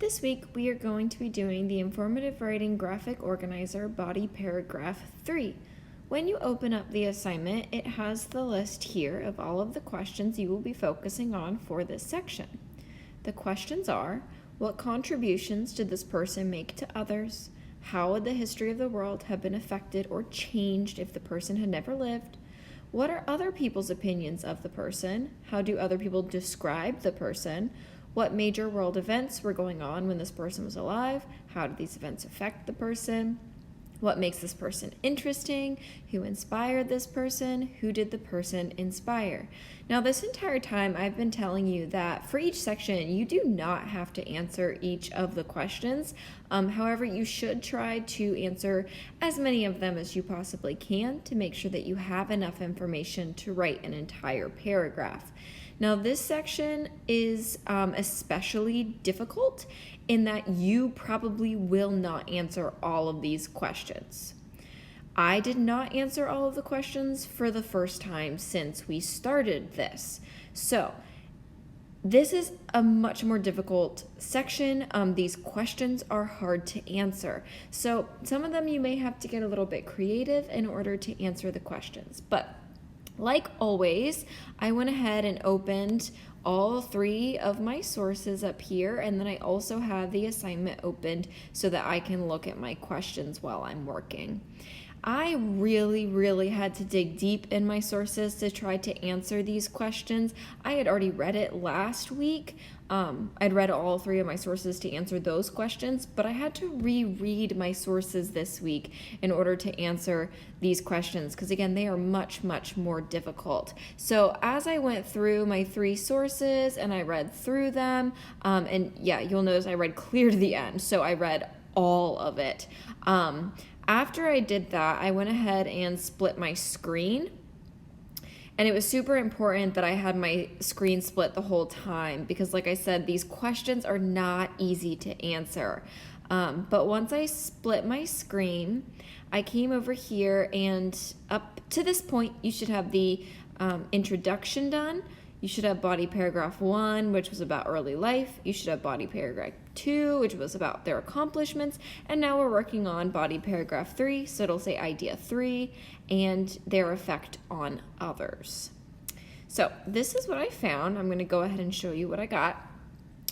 This week, we are going to be doing the Informative Writing Graphic Organizer Body Paragraph 3. When you open up the assignment, it has the list here of all of the questions you will be focusing on for this section. The questions are, what contributions did this person make to others? How would the history of the world have been affected or changed if the person had never lived? What are other people's opinions of the person? How do other people describe the person? What major world events were going on when this person was alive? How did these events affect the person? What makes this person interesting? Who inspired this person? Who did the person inspire? Now, this entire time, I've been telling you that for each section, you do not have to answer each of the questions. However, you should try to answer as many of them as you possibly can to make sure that you have enough information to write an entire paragraph. Now, this section is especially difficult in that you probably will not answer all of these questions. I did not answer all of the questions for the first time since we started this. So, this is a much more difficult section. These questions are hard to answer. So, some of them you may have to get a little bit creative in order to answer the questions. But like always, I went ahead and opened all three of my sources up here, and then I also have the assignment opened so that I can look at my questions while I'm working. I really had to dig deep in my sources to try to answer these questions. I had already read it last week. I'd read all three of my sources to answer those questions, but I had to reread my sources this week in order to answer these questions because, again, they are much more difficult. So as I went through my three sources and I read through them, and yeah, you'll notice I read clear to the end, so I read all of it. After I did that, I went ahead and split my screen. And it was super important that I had my screen split the whole time because, like I said, these questions are not easy to answer. But once I split my screen, I came over here, and up to this point, you should have the introduction done. You should have body paragraph 1, which was about early life. You should have body paragraph 2, which was about their accomplishments. And now we're working on body paragraph 3, so it'll say idea 3 and their effect on others. So this is what I found. I'm going to go ahead and show you what I got.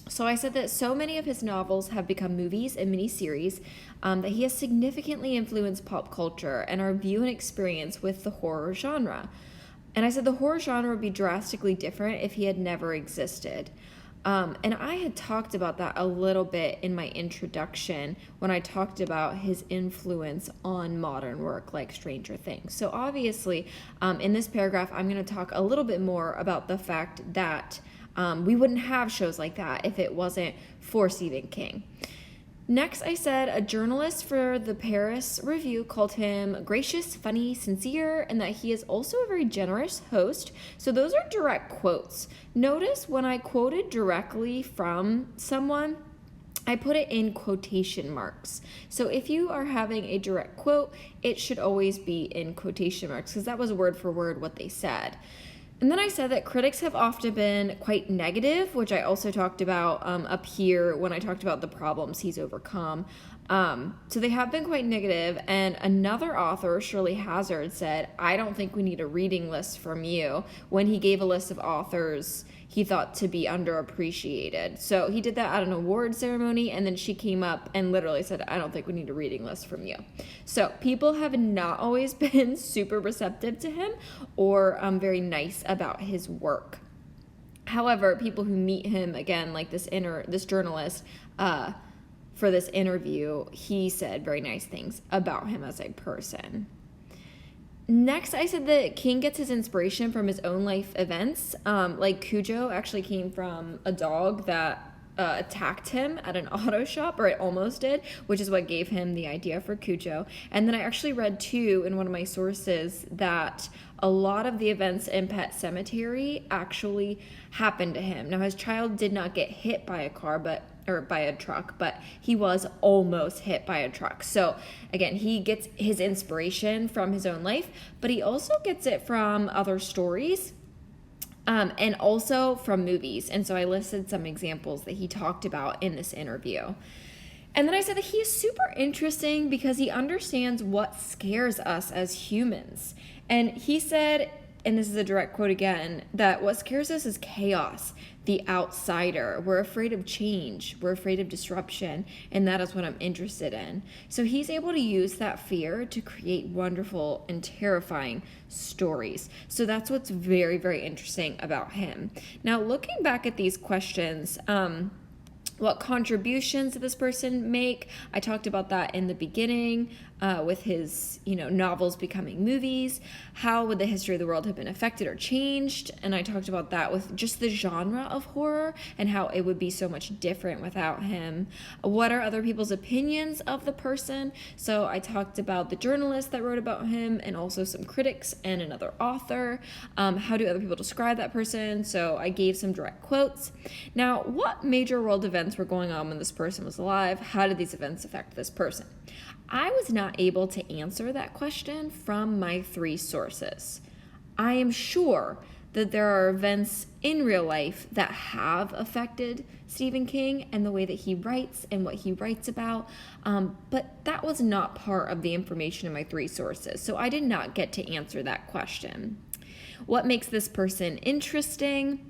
So I said that so many of his novels have become movies and miniseries that he has significantly influenced pop culture and our view and experience with the horror genre. And I said the horror genre would be drastically different if he had never existed. And I had talked about that a little bit in my introduction when I talked about his influence on modern work like Stranger Things. So obviously, in this paragraph, I'm going to talk a little bit more about the fact that we wouldn't have shows like that if it wasn't for Stephen King. Next, I said a journalist for the Paris Review called him gracious, funny, sincere, and that he is also a very generous host. So those are direct quotes. Notice when I quoted directly from someone, I put it in quotation marks. So if you are having a direct quote, it should always be in quotation marks because that was word for word what they said. And then I said that critics have often been quite negative, which I also talked about up here when I talked about the problems he's overcome. So they have been quite negative. And another author, Shirley Hazard, said, I don't think we need a reading list from you, when he gave a list of authors he thought to be underappreciated. So he did that at an award ceremony, and then she came up and literally said, I don't think we need a reading list from you. So people have not always been super receptive to him or very nice about his work. However, people who meet him, again, like this journalist, for this interview, he said very nice things about him as a person. Next, I said that King gets his inspiration from his own life events. Like Cujo actually came from a dog that attacked him at an auto shop, or it almost did, which is what gave him the idea for Cujo. And then I actually read too in one of my sources that a lot of the events in Pet Sematary actually happened to him. Now, his child did not get hit by a car, or by a truck, but he was almost hit by a truck. So again, he gets his inspiration from his own life, but he also gets it from other stories. and also from movies. And so I listed some examples that he talked about in this interview. And then I said that he is super interesting because he understands what scares us as humans. And he said, and this is a direct quote again, that what scares us is chaos, the outsider. We're afraid of change. We're afraid of disruption. And that is what I'm interested in. So he's able to use that fear to create wonderful and terrifying stories. So that's what's very, very interesting about him. Now, looking back at these questions, what contributions did this person make? I talked about that in the beginning with his, novels becoming movies. How would the history of the world have been affected or changed? And I talked about that with just the genre of horror and how it would be so much different without him. What are other people's opinions of the person? So I talked about the journalist that wrote about him and also some critics and another author. How do other people describe that person? So I gave some direct quotes. Now, what major world events were going on when this person was alive? How did these events affect this person? I was not able to answer that question from my 3 sources. I am sure that there are events in real life that have affected Stephen King and the way that he writes and what he writes about, but that was not part of the information in my 3 sources, so I did not get to answer that question. What makes this person interesting?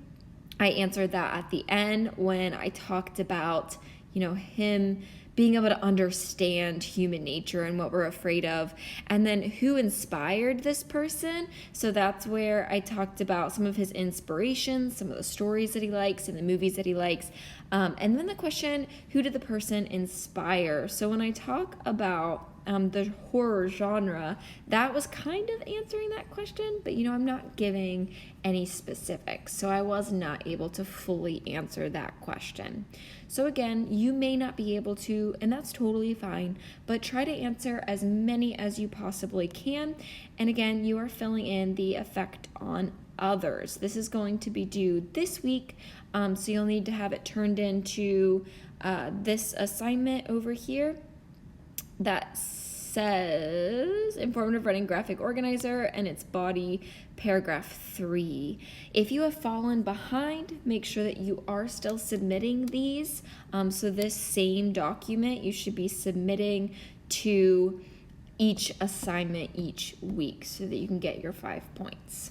I answered that at the end when I talked about, him being able to understand human nature and what we're afraid of, and then who inspired this person. So that's where I talked about some of his inspirations, some of the stories that he likes and the movies that he likes. And then the question, who did the person inspire? So when I talk about the horror genre, that was kind of answering that question, but I'm not giving any specifics, so I was not able to fully answer that question. So again, you may not be able to, and that's totally fine, but try to answer as many as you possibly can. And again, you are filling in the effect on others. This is going to be due this week, so you'll need to have it turned into this assignment over here that says informative writing graphic organizer, and it's body paragraph 3. If you have fallen behind, make sure that you are still submitting these. So this same document you should be submitting to each assignment each week so that you can get your 5 points.